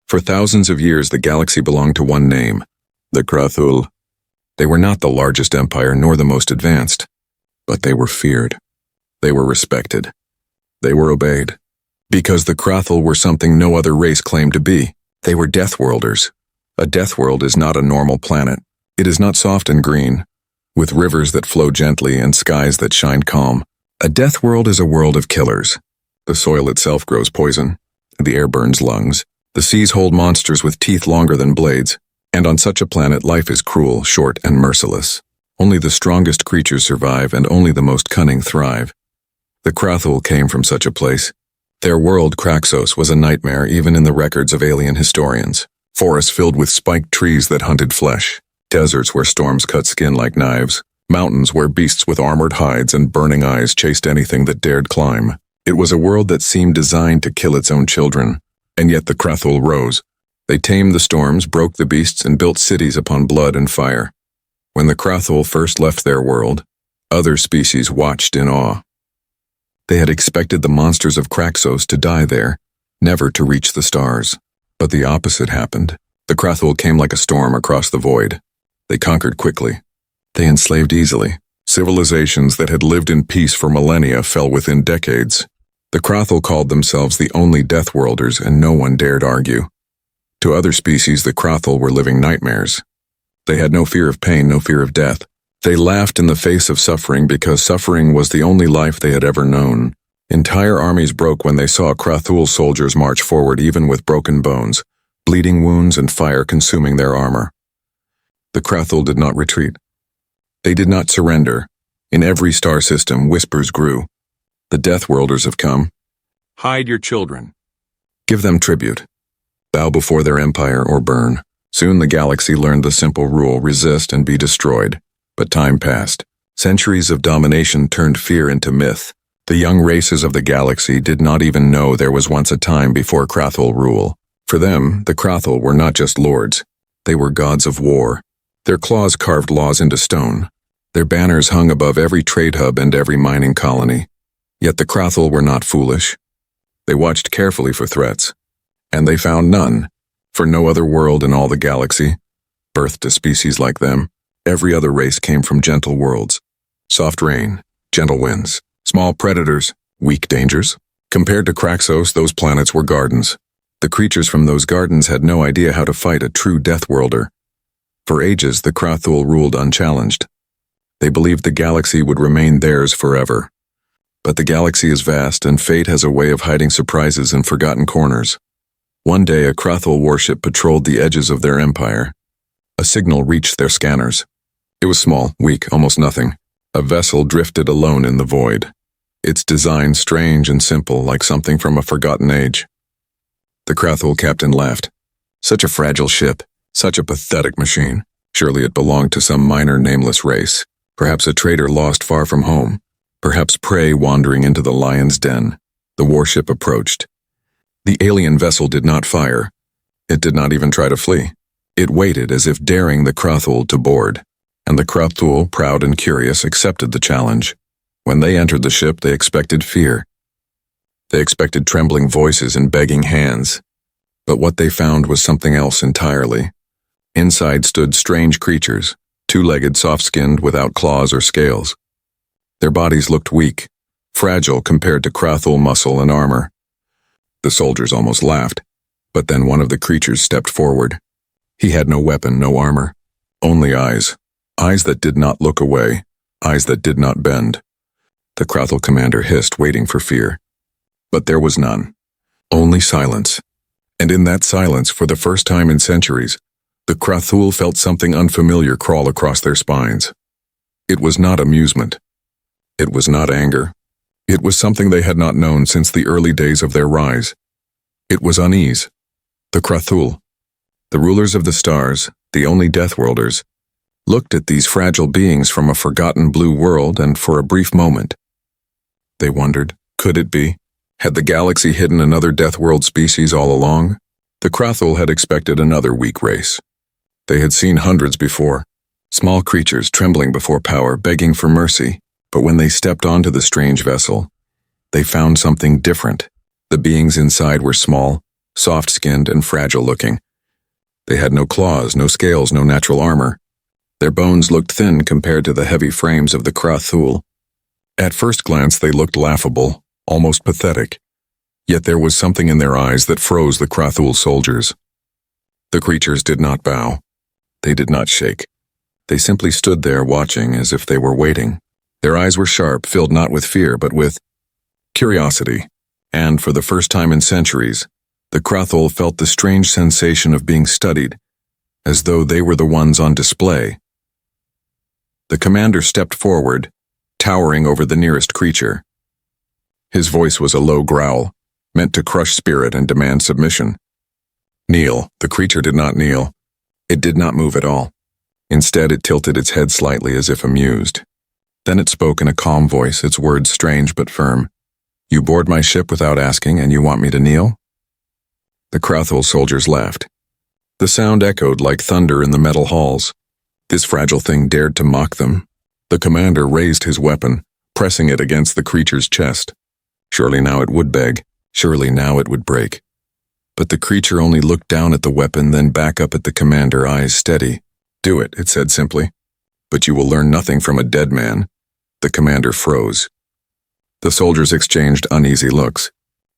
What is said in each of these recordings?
For thousands of years, the galaxy belonged to one name, the Krathul. They were not the largest empire nor the most advanced, but they were feared. They were respected. They were obeyed. Because the Krathul were something no other race claimed to be. They were Deathworlders. A Deathworld is not a normal planet. It is not soft and green, with rivers that flow gently and skies that shine calm. A Deathworld is a world of killers. The soil itself grows poison. The air burns lungs. The seas hold monsters with teeth longer than blades. And on such a planet, life is cruel, short, and merciless. Only the strongest creatures survive, and only the most cunning thrive. The Krathul came from such a place. Their world, Kraxos, was a nightmare even in the records of alien historians. Forests filled with spiked trees that hunted flesh. Deserts where storms cut skin like knives. Mountains where beasts with armored hides and burning eyes chased anything that dared climb. It was a world that seemed designed to kill its own children. And yet the Krathul rose. They tamed the storms, broke the beasts, and built cities upon blood and fire. When the Krathul first left their world, other species watched in awe. They had expected the monsters of Kraxos to die there, never to reach the stars. But the opposite happened. The Krathul came like a storm across the void. They conquered quickly. They enslaved easily. Civilizations that had lived in peace for millennia fell within decades. The Krathul called themselves the only Deathworlders, and no one dared argue. To other species, the Krathul were living nightmares. They had no fear of pain, no fear of death. They laughed in the face of suffering because suffering was the only life they had ever known. Entire armies broke when they saw Krathul soldiers march forward even with broken bones, bleeding wounds and fire consuming their armor. The Krathul did not retreat. They did not surrender. In every star system, whispers grew. The Deathworlders have come. Hide your children. Give them tribute. Bow before their empire or burn. Soon the galaxy learned the simple rule, resist and be destroyed. But time passed. Centuries of domination turned fear into myth. The young races of the galaxy did not even know there was once a time before Krathul rule. For them, the Krathul were not just lords. They were gods of war. Their claws carved laws into stone. Their banners hung above every trade hub and every mining colony. Yet the Krathul were not foolish. They watched carefully for threats. And they found none. For no other world in all the galaxy birthed a species like them. Every other race came from gentle worlds. Soft rain, gentle winds, small predators, weak dangers. Compared to Kraxos, those planets were gardens. The creatures from those gardens had no idea how to fight a true Deathworlder. For ages, the Krathul ruled unchallenged. They believed the galaxy would remain theirs forever. But the galaxy is vast, and fate has a way of hiding surprises in forgotten corners. One day, a Krathul warship patrolled the edges of their empire. A signal reached their scanners. It was small, weak, almost nothing. A vessel drifted alone in the void. Its design strange and simple, like something from a forgotten age. The Krathul captain laughed. Such a fragile ship, such a pathetic machine. Surely it belonged to some minor nameless race. Perhaps a trader lost far from home. Perhaps prey wandering into the lion's den. The warship approached. The alien vessel did not fire. It did not even try to flee. It waited as if daring the Krathul to board. And the Krathul, proud and curious, accepted the challenge. When they entered the ship, they expected fear. They expected trembling voices and begging hands. But what they found was something else entirely. Inside stood strange creatures, two-legged, soft-skinned, without claws or scales. Their bodies looked weak, fragile compared to Krathul muscle and armor. The soldiers almost laughed, but then one of the creatures stepped forward. He had no weapon, no armor, only eyes. Eyes that did not look away, eyes that did not bend. The Krathul commander hissed, waiting for fear. But there was none. Only silence. And in that silence, for the first time in centuries, the Krathul felt something unfamiliar crawl across their spines. It was not amusement. It was not anger. It was something they had not known since the early days of their rise. It was unease. The Krathul, the rulers of the stars, the only Deathworlders, looked at these fragile beings from a forgotten blue world, and for a brief moment, they wondered, could it be? Had the galaxy hidden another Deathworld species all along? The Krathul had expected another weak race. They had seen hundreds before, small creatures trembling before power, begging for mercy. But when they stepped onto the strange vessel, they found something different. The beings inside were small, soft-skinned and fragile-looking. They had no claws, no scales, no natural armor. Their bones looked thin compared to the heavy frames of the Krathul. At first glance, they looked laughable, almost pathetic. Yet there was something in their eyes that froze the Krathul soldiers. The creatures did not bow. They did not shake. They simply stood there watching as if they were waiting. Their eyes were sharp, filled not with fear, but with curiosity. And for the first time in centuries, the Krathul felt the strange sensation of being studied, as though they were the ones on display. The commander stepped forward, towering over the nearest creature. His voice was a low growl, meant to crush spirit and demand submission. Kneel. The creature did not kneel. It did not move at all. Instead, it tilted its head slightly as if amused. Then it spoke in a calm voice, its words strange but firm. "You board my ship without asking, and you want me to kneel?" The Krathul soldiers laughed. The sound echoed like thunder in the metal halls. This fragile thing dared to mock them. The commander raised his weapon, pressing it against the creature's chest. Surely now it would beg. Surely now it would break. But the creature only looked down at the weapon, then back up at the commander, eyes steady. "Do it," it said simply. "But you will learn nothing from a dead man." The commander froze. The soldiers exchanged uneasy looks.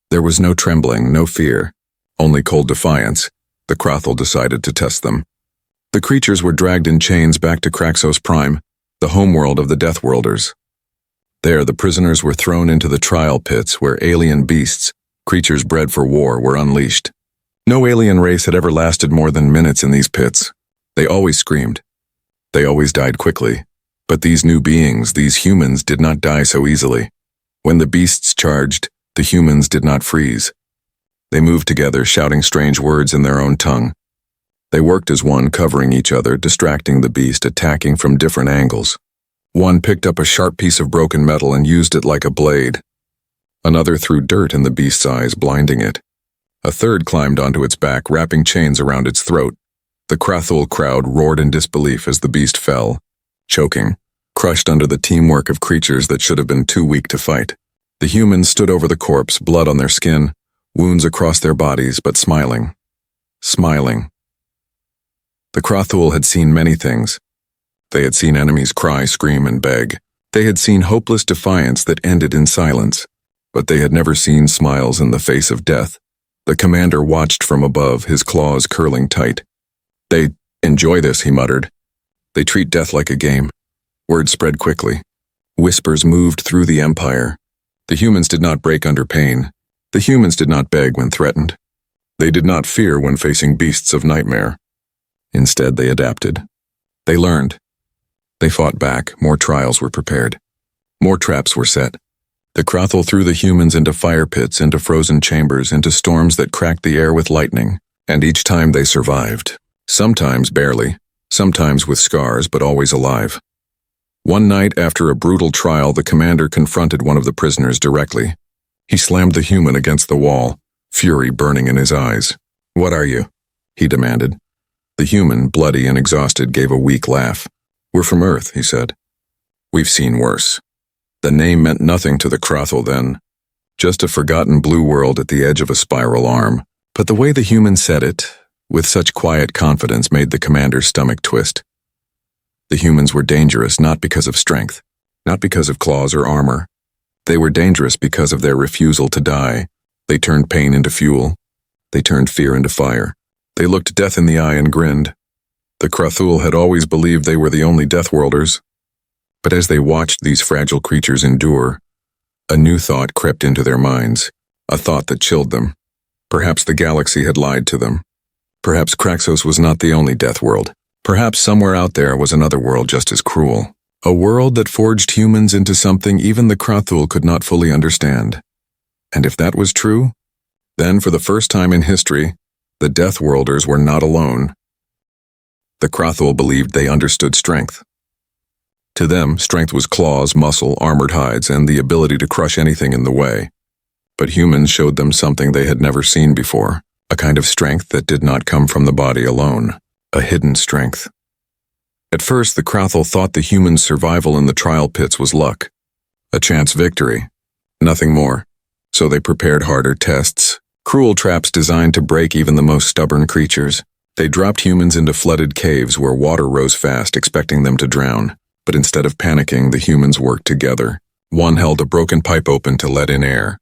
There was no trembling, no fear, only cold defiance. The Krathul decided to test them. The creatures were dragged in chains back to Kraxos Prime, the homeworld of the Deathworlders. There, the prisoners were thrown into the trial pits where alien beasts, creatures bred for war, were unleashed. No alien race had ever lasted more than minutes in these pits. They always screamed. They always died quickly. But these new beings, these humans, did not die so easily. When the beasts charged, the humans did not freeze. They moved together, shouting strange words in their own tongue. They worked as one, covering each other, distracting the beast, attacking from different angles. One picked up a sharp piece of broken metal and used it like a blade. Another threw dirt in the beast's eyes, blinding it. A third climbed onto its back, wrapping chains around its throat. The Krathul crowd roared in disbelief as the beast fell, choking, crushed under the teamwork of creatures that should have been too weak to fight. The humans stood over the corpse, blood on their skin, wounds across their bodies, but smiling. Smiling. The Krathul had seen many things. They had seen enemies cry, scream, and beg. They had seen hopeless defiance that ended in silence. But they had never seen smiles in the face of death. The commander watched from above, his claws curling tight. "They enjoy this," he muttered. "They treat death like a game." Word spread quickly. Whispers moved through the empire. The humans did not break under pain. The humans did not beg when threatened. They did not fear when facing beasts of nightmare. Instead, they adapted. They learned. They fought back. More trials were prepared. More traps were set. The Krathul threw the humans into fire pits, into frozen chambers, into storms that cracked the air with lightning. And each time they survived. Sometimes barely, sometimes with scars, but always alive. One night after a brutal trial, the commander confronted one of the prisoners directly. He slammed the human against the wall, fury burning in his eyes. "What are you?" he demanded. The human, bloody and exhausted, gave a weak laugh. "We're from Earth," he said. "We've seen worse." The name meant nothing to the Krathul then, just a forgotten blue world at the edge of a spiral arm. But the way the human said it, with such quiet confidence, made the commander's stomach twist. The humans were dangerous not because of strength, not because of claws or armor. They were dangerous because of their refusal to die. They turned pain into fuel. They turned fear into fire. They looked death in the eye and grinned. The Krathul had always believed they were the only Deathworlders. But as they watched these fragile creatures endure, a new thought crept into their minds, a thought that chilled them. Perhaps the galaxy had lied to them. Perhaps Kraxos was not the only Deathworld. Perhaps somewhere out there was another world just as cruel. A world that forged humans into something even the Krathul could not fully understand. And if that was true, then for the first time in history, the Deathworlders were not alone. The Krathul believed they understood strength. To them, strength was claws, muscle, armored hides, and the ability to crush anything in the way. But humans showed them something they had never seen before, a kind of strength that did not come from the body alone, a hidden strength. At first, the Krathul thought the humans' survival in the trial pits was luck, a chance victory, nothing more. So they prepared harder tests, Cruel traps designed to break even the most stubborn creatures. They dropped humans into flooded caves where water rose fast, expecting them to drown. But instead of panicking, the humans worked together. One held a broken pipe open to let in air.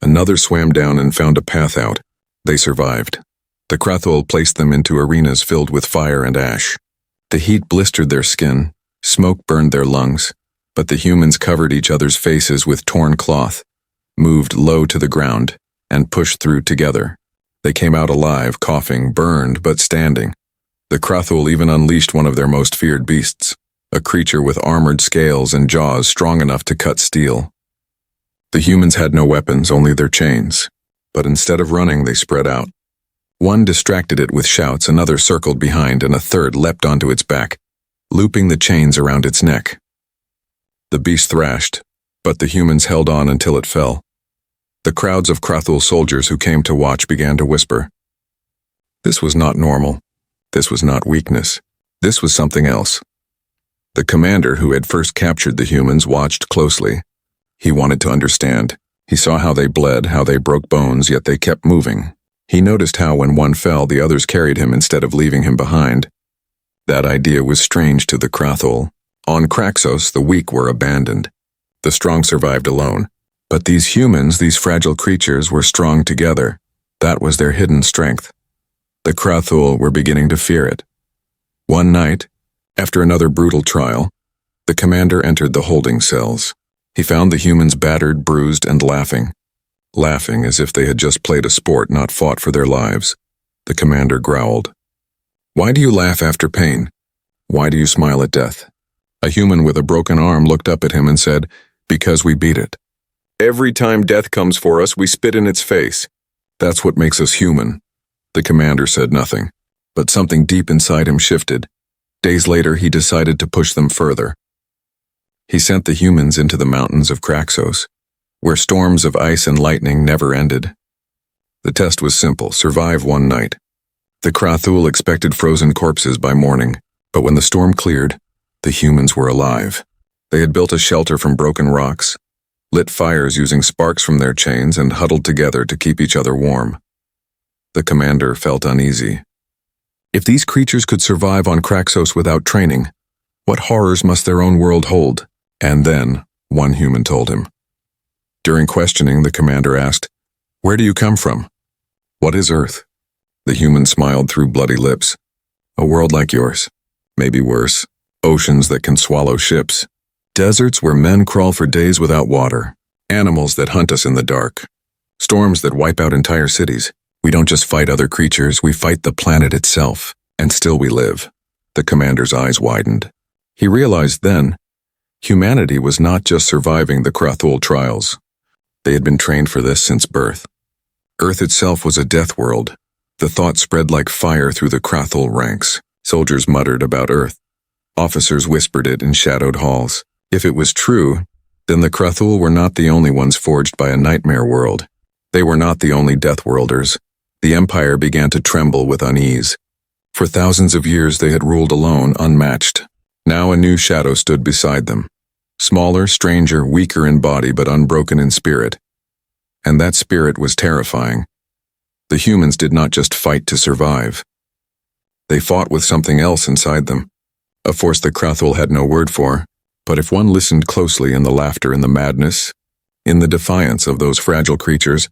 Another swam down and found a path out. They survived. The Krathul placed them into arenas filled with fire and ash. The heat blistered their skin, smoke burned their lungs, but the humans covered each other's faces with torn cloth, moved low to the ground, and pushed through together. They came out alive, coughing, burned, but standing. The Krathul even unleashed one of their most feared beasts, a creature with armored scales and jaws strong enough to cut steel. The humans had no weapons, only their chains, but instead of running, they spread out. One distracted it with shouts, another circled behind, and a third leapt onto its back, looping the chains around its neck. The beast thrashed, but the humans held on until it fell. The crowds of Krathul soldiers who came to watch began to whisper. This was not normal. This was not weakness. This was something else. The commander who had first captured the humans watched closely. He wanted to understand. He saw how they bled, how they broke bones, yet they kept moving. He noticed how when one fell, the others carried him instead of leaving him behind. That idea was strange to the Krathul. On Kraxos, the weak were abandoned. The strong survived alone. But these humans, these fragile creatures, were strong together. That was their hidden strength. The Krathul were beginning to fear it. One night, after another brutal trial, the commander entered the holding cells. He found the humans battered, bruised, and laughing as if they had just played a sport, not fought for their lives. The commander growled. Why do you laugh after pain? Why do you smile at death? A human with a broken arm looked up at him and said, Because we beat it. Every time death comes for us, we spit in its face. That's what makes us human. The commander said nothing, but something deep inside him shifted. Days later, he decided to push them further. He sent the humans into the mountains of Kraxos, where storms of ice and lightning never ended. The test was simple: survive one night. The Krathul expected frozen corpses by morning, but when the storm cleared, the humans were alive. They had built a shelter from broken rocks, lit fires using sparks from their chains, and huddled together to keep each other warm. The commander felt uneasy. If these creatures could survive on Kraxos without training, what horrors must their own world hold? And then, one human told him. During questioning, the commander asked, Where do you come from? What is Earth? The human smiled through bloody lips. A world like yours. Maybe worse. Oceans that can swallow ships. Deserts where men crawl for days without water. Animals that hunt us in the dark. Storms that wipe out entire cities. We don't just fight other creatures, we fight the planet itself. And still we live. The commander's eyes widened. He realized then, humanity was not just surviving the Krathul trials. They had been trained for this since birth. Earth itself was a death world. The thought spread like fire through the Krathul ranks. Soldiers muttered about Earth. Officers whispered it in shadowed halls. If it was true, then the Krathul were not the only ones forged by a nightmare world. They were not the only Deathworlders. The Empire began to tremble with unease. For thousands of years they had ruled alone, unmatched. Now a new shadow stood beside them. Smaller, stranger, weaker in body but unbroken in spirit. And that spirit was terrifying. The humans did not just fight to survive. They fought with something else inside them. A force the Krathul had no word for, but if one listened closely in the laughter and the madness, in the defiance of those fragile creatures,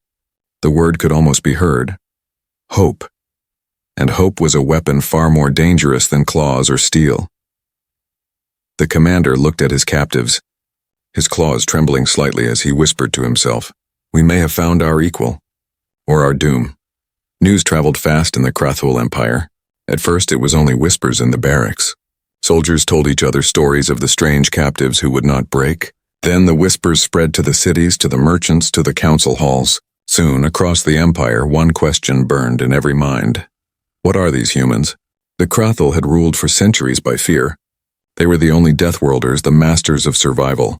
the word could almost be heard. Hope. And hope was a weapon far more dangerous than claws or steel. The commander looked at his captives, his claws trembling slightly as he whispered to himself, We may have found our equal, or our doom. News traveled fast in the Krathul Empire. At first it was only whispers in the barracks. Soldiers told each other stories of the strange captives who would not break. Then the whispers spread to the cities, to the merchants, to the council halls. Soon, across the empire, one question burned in every mind. What are these humans? The Krathul had ruled for centuries by fear. They were the only Deathworlders, the masters of survival,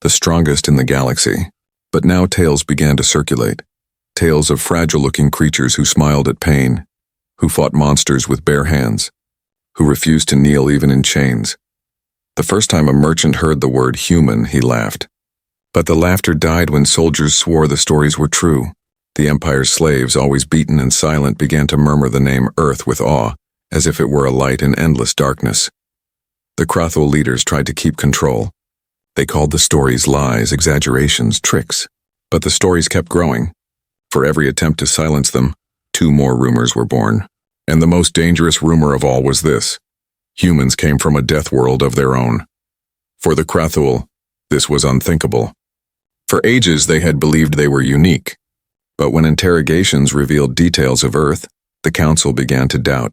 the strongest in the galaxy. But now tales began to circulate. Tales of fragile-looking creatures who smiled at pain, who fought monsters with bare hands, who refused to kneel even in chains. The first time a merchant heard the word human, he laughed. But the laughter died when soldiers swore the stories were true. The Empire's slaves, always beaten and silent, began to murmur the name Earth with awe, as if it were a light in endless darkness. The Krathul leaders tried to keep control. They called the stories lies, exaggerations, tricks. But the stories kept growing. For every attempt to silence them, 2 more rumors were born. And the most dangerous rumor of all was this: humans came from a death world of their own. For the Krathul, this was unthinkable. For ages they had believed they were unique. But when interrogations revealed details of Earth, the Council began to doubt.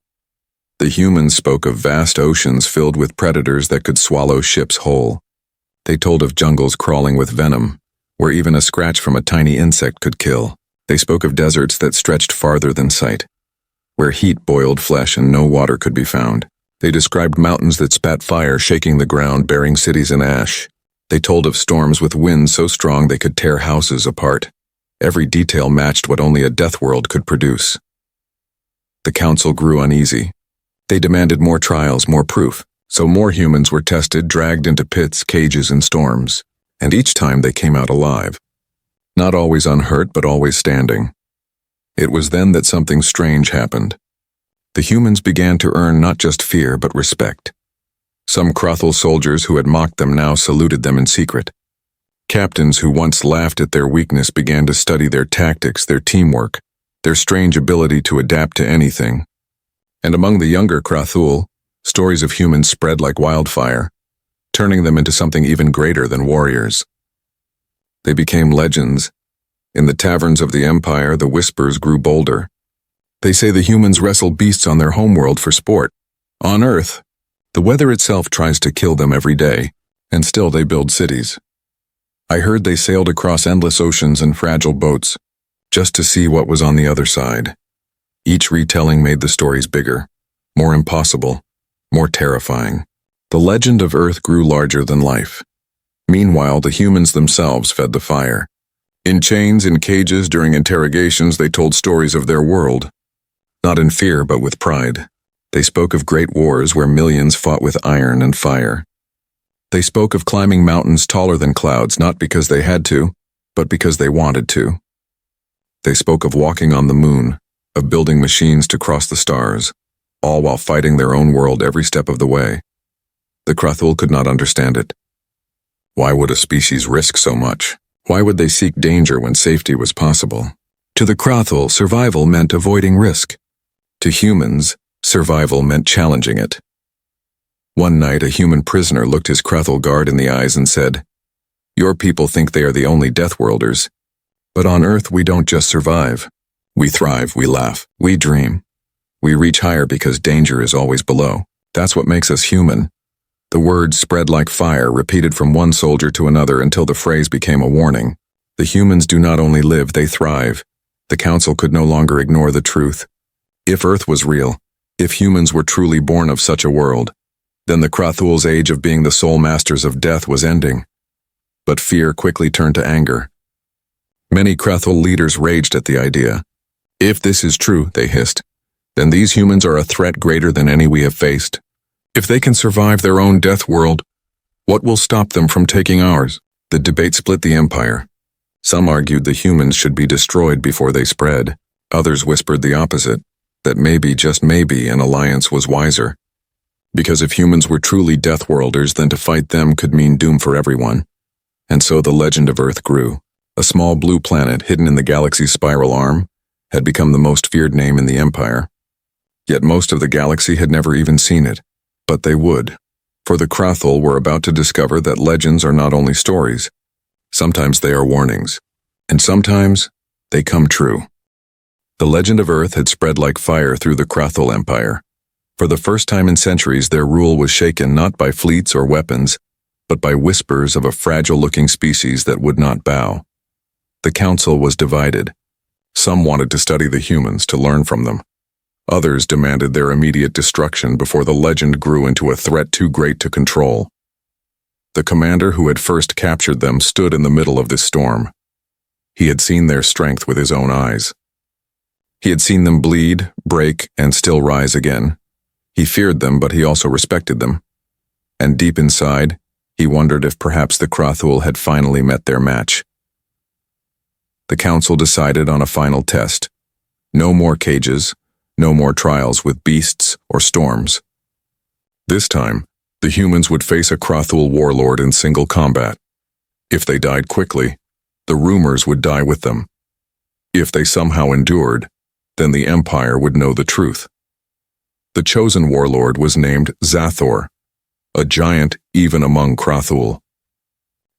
The humans spoke of vast oceans filled with predators that could swallow ships whole. They told of jungles crawling with venom, where even a scratch from a tiny insect could kill. They spoke of deserts that stretched farther than sight, where heat boiled flesh and no water could be found. They described mountains that spat fire, shaking the ground, burying cities in ash. They told of storms with winds so strong they could tear houses apart. Every detail matched what only a death world could produce. The Council grew uneasy. They demanded more trials, more proof, so more humans were tested, dragged into pits, cages, and storms, and each time they came out alive. Not always unhurt, but always standing. It was then that something strange happened. The humans began to earn not just fear, but respect. Some Krathul soldiers who had mocked them now saluted them in secret. Captains who once laughed at their weakness began to study their tactics, their teamwork, their strange ability to adapt to anything. And among the younger Krathul, stories of humans spread like wildfire, turning them into something even greater than warriors. They became legends. In the taverns of the Empire, the whispers grew bolder. They say the humans wrestle beasts on their homeworld for sport. On Earth, the weather itself tries to kill them every day, and still they build cities. I heard they sailed across endless oceans in fragile boats, just to see what was on the other side. Each retelling made the stories bigger, more impossible, more terrifying. The legend of Earth grew larger than life. Meanwhile, the humans themselves fed the fire. In chains, in cages, during interrogations, they told stories of their world. Not in fear, but with pride. They spoke of great wars where millions fought with iron and fire. They spoke of climbing mountains taller than clouds, not because they had to, but because they wanted to. They spoke of walking on the moon, of building machines to cross the stars, all while fighting their own world every step of the way. The Krathul could not understand it. Why would a species risk so much? Why would they seek danger when safety was possible? To the Krathul, survival meant avoiding risk. To humans, survival meant challenging it. One night, a human prisoner looked his Krathul guard in the eyes and said, "Your people think they are the only Deathworlders, but on Earth we don't just survive. We thrive, we laugh, we dream. We reach higher because danger is always below. That's what makes us human." The words spread like fire, repeated from one soldier to another until the phrase became a warning. The humans do not only live, they thrive. The Council could no longer ignore the truth. If Earth was real, if humans were truly born of such a world, then the Krathul's age of being the sole masters of death was ending. But fear quickly turned to anger. Many Krathul leaders raged at the idea. If this is true, they hissed, then these humans are a threat greater than any we have faced. If they can survive their own death world, what will stop them from taking ours? The debate split the Empire. Some argued the humans should be destroyed before they spread. Others whispered the opposite, that maybe, just maybe, an alliance was wiser. Because if humans were truly Deathworlders, then to fight them could mean doom for everyone. And so the legend of Earth grew. A small blue planet hidden in the galaxy's spiral arm had become the most feared name in the Empire. Yet most of the galaxy had never even seen it. But they would, for the Krathul were about to discover that legends are not only stories. Sometimes they are warnings, and sometimes they come true. The legend of Earth had spread like fire through the Krathul Empire. For the first time in centuries, their rule was shaken not by fleets or weapons, but by whispers of a fragile-looking species that would not bow. The Council was divided. Some wanted to study the humans, to learn from them. Others demanded their immediate destruction before the legend grew into a threat too great to control. The commander who had first captured them stood in the middle of this storm. He had seen their strength with his own eyes. He had seen them bleed, break, and still rise again. He feared them, but he also respected them. And deep inside, he wondered if perhaps the Krathul had finally met their match. the council decided on a final test. No more cages, no more trials with beasts or storms. This time, the humans would face a Krathul warlord in single combat. If they died quickly, the rumors would die with them. If they somehow endured, then the Empire would know the truth. The chosen warlord was named Zathor, a giant even among Krathul.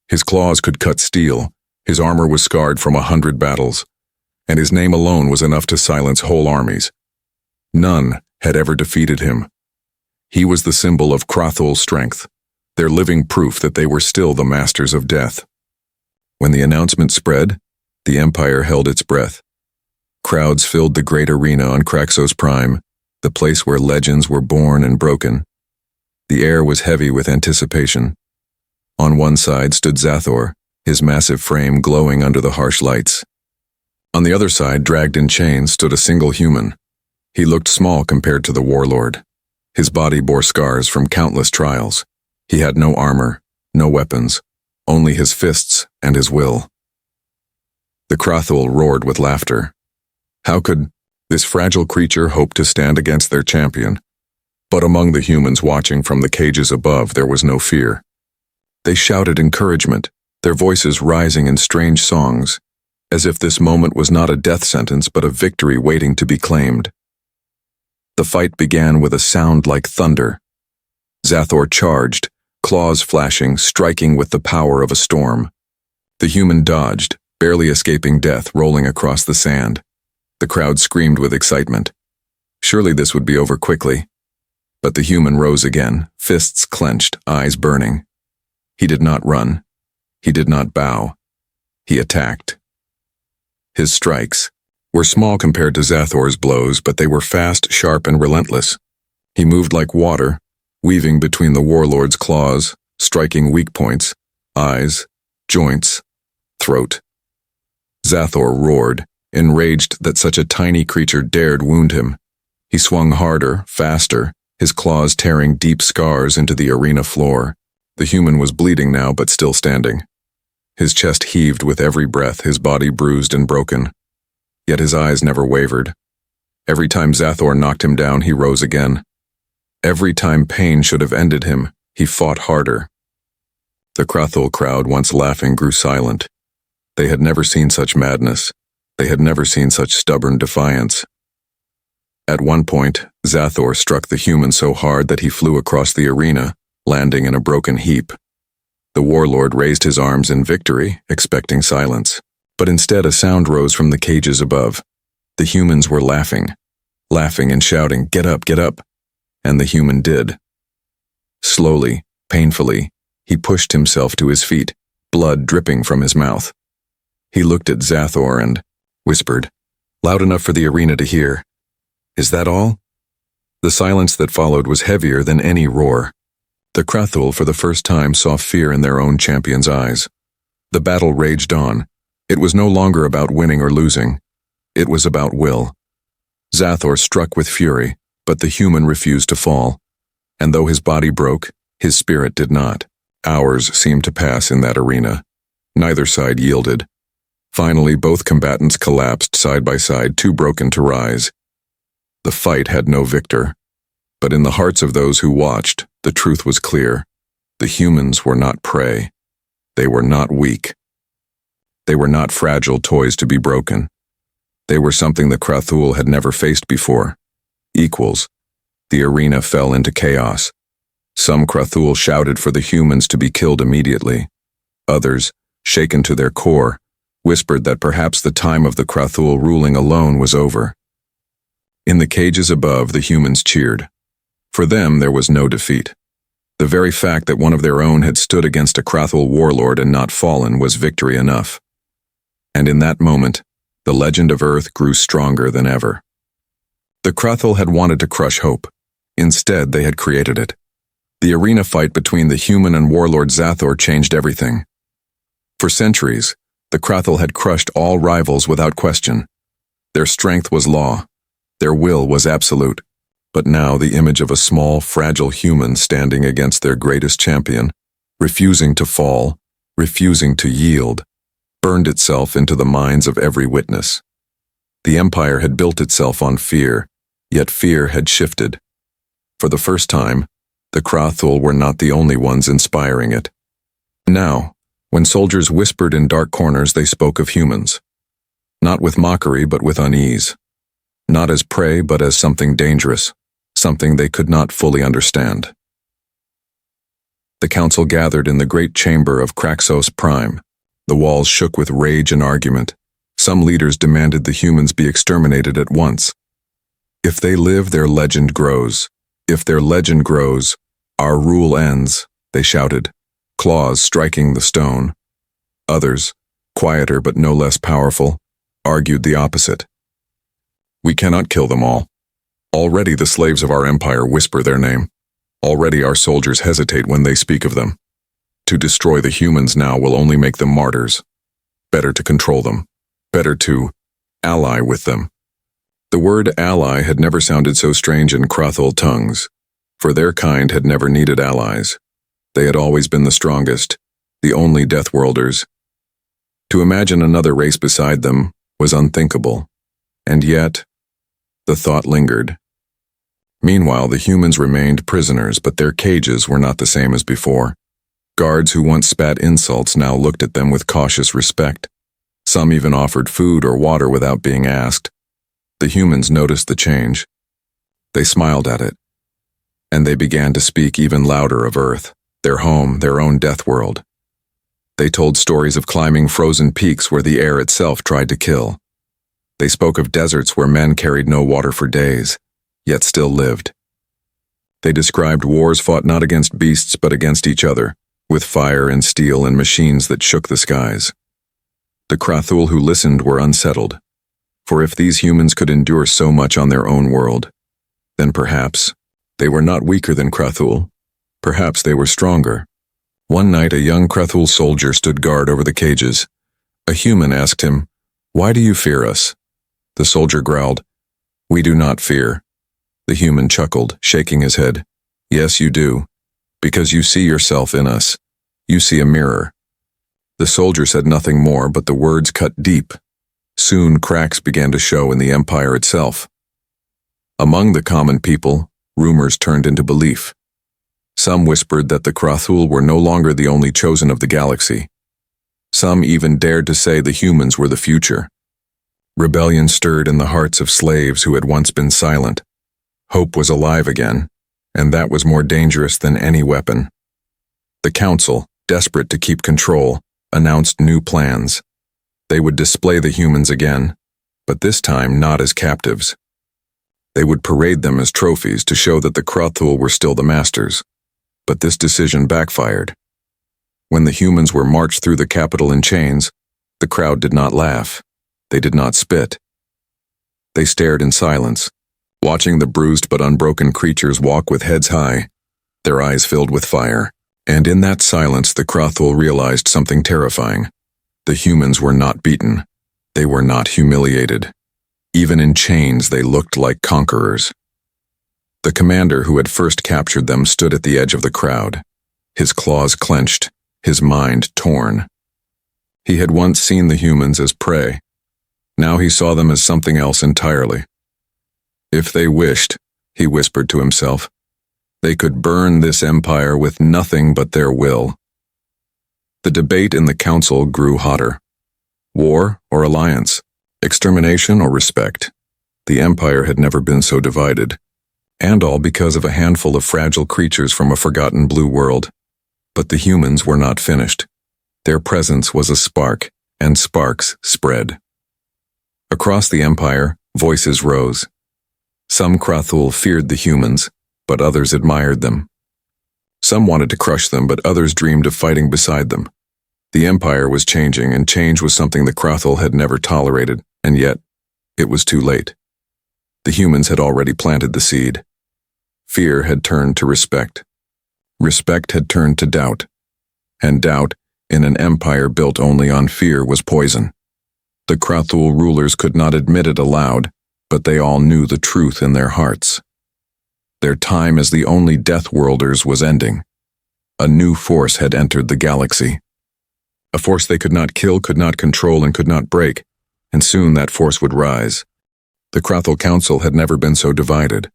His claws could cut steel, his armor was scarred from 100 battles, and his name alone was enough to silence whole armies. None had ever defeated him. He was the symbol of Krathul's strength, their living proof that they were still the masters of death. When the announcement spread, the Empire held its breath. Crowds filled the great arena on Kraxos Prime, the place where legends were born and broken. The air was heavy with anticipation. On one side stood Zathor, his massive frame glowing under the harsh lights. On the other side, dragged in chains, stood a single human. He looked small compared to the warlord. His body bore scars from countless trials. He had no armor, no weapons, only his fists and his will. The Krathul roared with laughter. How could this fragile creature hope to stand against their champion? But among the humans watching from the cages above, there was no fear. They shouted encouragement, their voices rising in strange songs, as if this moment was not a death sentence but a victory waiting to be claimed. The fight began with a sound like thunder. Zathor charged, claws flashing, striking with the power of a storm. The human dodged, barely escaping death, rolling across the sand. The crowd screamed with excitement. Surely this would be over quickly. But the human rose again, fists clenched, eyes burning. He did not run. He did not bow. He attacked. His strikes were small compared to Zathor's blows, but they were fast, sharp, and relentless. He moved like water, weaving between the warlord's claws, striking weak points, eyes, joints, throat. Zathor roared, enraged that such a tiny creature dared wound him. He swung harder, faster, his claws tearing deep scars into the arena floor. The human was bleeding now, but still standing. His chest heaved with every breath, his body bruised and broken. Yet his eyes never wavered. Every time Zathor knocked him down, he rose again. Every time pain should have ended him, he fought harder. The Krathul crowd, once laughing, grew silent. They had never seen such madness. They had never seen such stubborn defiance. At one point, Zathor struck the human so hard that he flew across the arena, landing in a broken heap. The warlord raised his arms in victory, expecting silence. But instead a sound rose from the cages above. The humans were laughing and shouting, "Get up, get up!" And the human did. Slowly, painfully, he pushed himself to his feet, blood dripping from his mouth. He looked at Zathor and whispered, loud enough for the arena to hear, "Is that all?" The silence that followed was heavier than any roar. The Krathul for the first time saw fear in their own champion's eyes. The battle raged on. It was no longer about winning or losing. It was about will. Zathor struck with fury, but the human refused to fall. And though his body broke, his spirit did not. Hours seemed to pass in that arena. Neither side yielded. Finally, both combatants collapsed side by side, too broken to rise. The fight had no victor. But in the hearts of those who watched, the truth was clear. The humans were not prey. They were not weak. They were not fragile toys to be broken. They were something the Krathul had never faced before. Equals. The arena fell into chaos. Some Krathul shouted for the humans to be killed immediately. Others, shaken to their core, whispered that perhaps the time of the Krathul ruling alone was over. In the cages above, the humans cheered. For them, there was no defeat. The very fact that one of their own had stood against a Krathul warlord and not fallen was victory enough. And in that moment, the legend of Earth grew stronger than ever. The Krathul had wanted to crush hope. Instead, they had created it. The arena fight between the human and warlord Zathor changed everything. For centuries, the Krathul had crushed all rivals without question. Their strength was law. Their will was absolute. But now the image of a small, fragile human standing against their greatest champion, refusing to fall, refusing to yield, burned itself into the minds of every witness. The empire had built itself on fear, yet fear had shifted. For the first time, the Krathul were not the only ones inspiring it. Now, when soldiers whispered in dark corners, they spoke of humans. Not with mockery, but with unease. Not as prey, but as something dangerous, something they could not fully understand. The council gathered in the great chamber of Kraxos Prime. The walls shook with rage and argument. Some leaders demanded the humans be exterminated at once. If they live, their legend grows. If their legend grows, our rule ends, they shouted, claws striking the stone. Others, quieter but no less powerful, argued the opposite. We cannot kill them all. Already the slaves of our empire whisper their name. Already our soldiers hesitate when they speak of them. To destroy the humans now will only make them martyrs. Better to control them. Better to ally with them. The word ally had never sounded so strange in Krathul tongues, for their kind had never needed allies. They had always been the strongest, the only Deathworlders. To imagine another race beside them was unthinkable, and yet, the thought lingered. Meanwhile, the humans remained prisoners, but their cages were not the same as before. Guards who once spat insults now looked at them with cautious respect. Some even offered food or water without being asked. The humans noticed the change. They smiled at it, and they began to speak even louder of Earth, their home, their own death world. They told stories of climbing frozen peaks where the air itself tried to kill. They spoke of deserts where men carried no water for days, yet still lived. They described wars fought not against beasts but against each other, with fire and steel and machines that shook the skies. The Krathul who listened were unsettled, for if these humans could endure so much on their own world, then perhaps they were not weaker than Krathul. Perhaps they were stronger. One night a young Krathul soldier stood guard over the cages. A human asked him, "Why do you fear us?" The soldier growled, "We do not fear." The human chuckled, shaking his head. "Yes, you do, because you see yourself in us. You see a mirror." The soldier said nothing more, but the words cut deep. Soon cracks began to show in the empire itself. Among the common people, rumors turned into belief. Some whispered that the Krathul were no longer the only chosen of the galaxy. Some even dared to say the humans were the future. Rebellion stirred in the hearts of slaves who had once been silent. Hope was alive again, and that was more dangerous than any weapon. The council, desperate to keep control, announced new plans. They would display the humans again, but this time not as captives. They would parade them as trophies to show that the Krathul were still the masters. But this decision backfired. When the humans were marched through the capital in chains, the crowd did not laugh. They did not spit. They stared in silence, watching the bruised but unbroken creatures walk with heads high, their eyes filled with fire. And in that silence the Krathul realized something terrifying. The humans were not beaten. They were not humiliated. Even in chains they looked like conquerors. The commander who had first captured them stood at the edge of the crowd, his claws clenched, his mind torn. He had once seen the humans as prey. Now he saw them as something else entirely. If they wished, he whispered to himself, they could burn this empire with nothing but their will. The debate in the council grew hotter. War or alliance? Extermination or respect? The empire had never been so divided, and all because of a handful of fragile creatures from a forgotten blue world. But the humans were not finished. Their presence was a spark, and sparks spread. Across the empire, voices rose. Some Krathul feared the humans, but others admired them. Some wanted to crush them, but others dreamed of fighting beside them. The empire was changing, and change was something the Krathul had never tolerated, and yet, it was too late. The humans had already planted the seed. Fear had turned to respect. Respect had turned to doubt. And doubt, in an empire built only on fear, was poison. The Krathul rulers could not admit it aloud, but they all knew the truth in their hearts. Their time as the only Deathworlders was ending. A new force had entered the galaxy. a force they could not kill, could not control, and could not break, and soon that force would rise. The Krathul Council had never been so divided.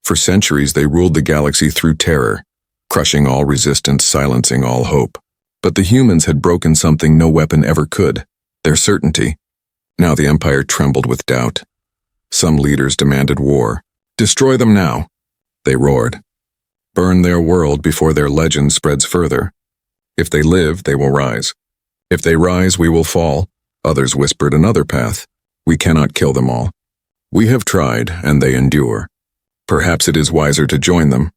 For centuries they ruled the galaxy through terror, crushing all resistance, silencing all hope. But the humans had broken something no weapon ever could, their certainty. Now the Empire trembled with doubt. Some leaders demanded war. Destroy them now, they roared. Burn their world before their legend spreads further. If they live, they will rise. If they rise, we will fall. Others whispered another path. We cannot kill them all. We have tried, and they endure. Perhaps it is wiser to join them.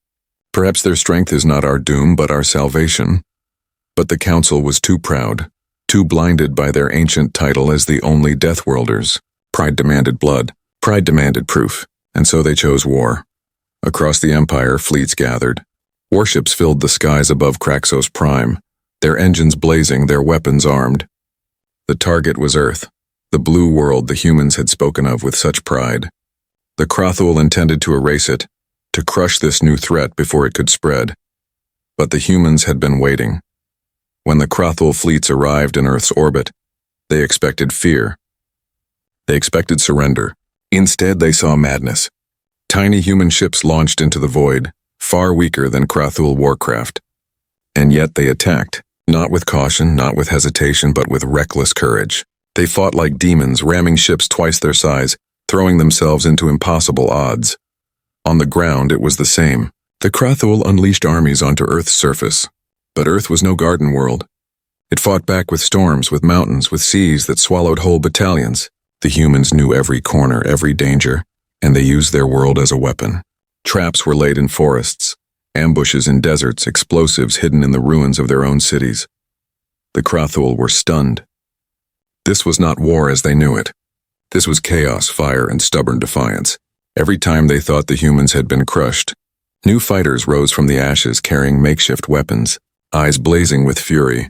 Perhaps their strength is not our doom, but our salvation. But the Council was too proud, too blinded by their ancient title as the only Deathworlders. Pride demanded blood. Pride demanded proof, and so they chose war. Across the Empire, fleets gathered. Warships filled the skies above Kraxos Prime, their engines blazing, their weapons armed. The target was Earth, the blue world the humans had spoken of with such pride. The Krathul intended to erase it, to crush this new threat before it could spread. But the humans had been waiting. When the Krathul fleets arrived in Earth's orbit, they expected fear. They expected surrender. Instead, they saw madness. Tiny human ships launched into the void, far weaker than Krathul warcraft. And yet they attacked, not with caution, not with hesitation, but with reckless courage. They fought like demons, ramming ships twice their size, throwing themselves into impossible odds. On the ground, it was the same. The Krathul unleashed armies onto Earth's surface. But Earth was no garden world. It fought back with storms, with mountains, with seas that swallowed whole battalions. The humans knew every corner, every danger, and they used their world as a weapon. Traps were laid in forests, ambushes in deserts, explosives hidden in the ruins of their own cities. The Krathul were stunned. This was not war as they knew it. This was chaos, fire, and stubborn defiance. Every time they thought the humans had been crushed, new fighters rose from the ashes carrying makeshift weapons, eyes blazing with fury.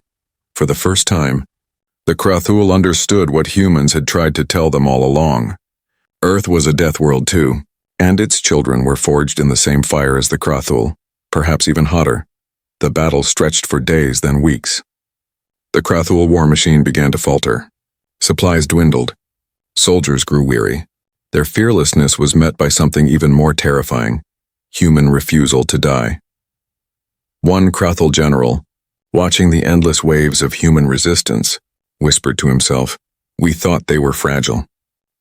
For the first time, the Krathul understood what humans had tried to tell them all along. Earth was a death world too, and its children were forged in the same fire as the Krathul, perhaps even hotter. The battle stretched for days, then weeks. The Krathul war machine began to falter. Supplies dwindled. Soldiers grew weary. Their fearlessness was met by something even more terrifying: human refusal to die. One Krathul general, watching the endless waves of human resistance, whispered to himself, "We thought they were fragile,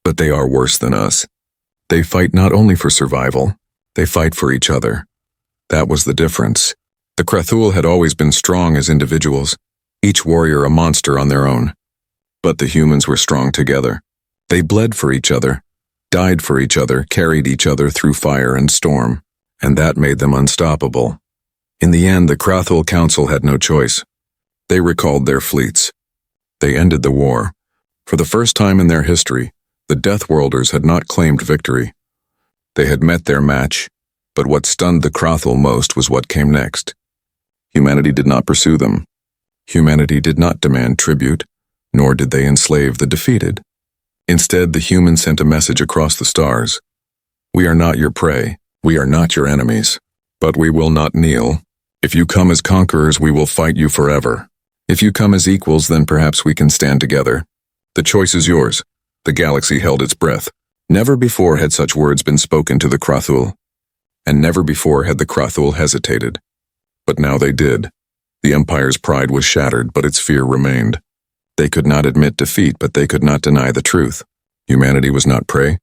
but they are worse than us. They fight not only for survival, they fight for each other." That was the difference. The Krathul had always been strong as individuals, each warrior a monster on their own. But the humans were strong together. They bled for each other, died for each other, carried each other through fire and storm, and that made them unstoppable. In the end, the Krathul Council had no choice. They recalled their fleets. They ended the war. For the first time in their history, the Deathworlders had not claimed victory. They had met their match, but what stunned the Krathul most was what came next. Humanity did not pursue them. Humanity did not demand tribute, nor did they enslave the defeated. Instead, the humans sent a message across the stars. "We are not your prey. We are not your enemies. But we will not kneel. If you come as conquerors, we will fight you forever. If you come as equals, then perhaps we can stand together. The choice is yours." The galaxy held its breath. Never before had such words been spoken to the Krathul, and never before had the Krathul hesitated. But now they did. The Empire's pride was shattered, but its fear remained. They could not admit defeat, but they could not deny the truth. Humanity was not prey.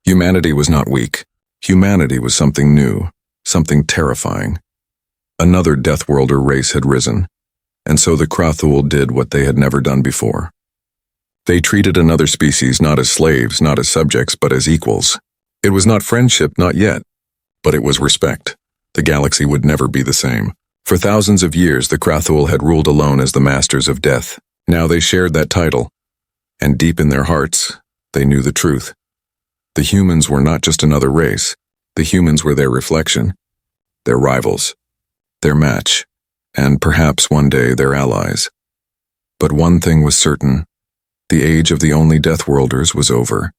Humanity was not weak. Humanity was something new, something terrifying. Another Deathworlder race had risen, and so the Krathul did what they had never done before. They treated another species not as slaves, not as subjects, but as equals. It was not friendship, not yet, but it was respect. The galaxy would never be the same. For thousands of years, the Krathul had ruled alone as the masters of death. Now they shared that title, and deep in their hearts, they knew the truth. The humans were not just another race. The humans were their reflection, their rivals, their match, and perhaps one day their allies. But one thing was certain: the age of the only Deathworlders was over.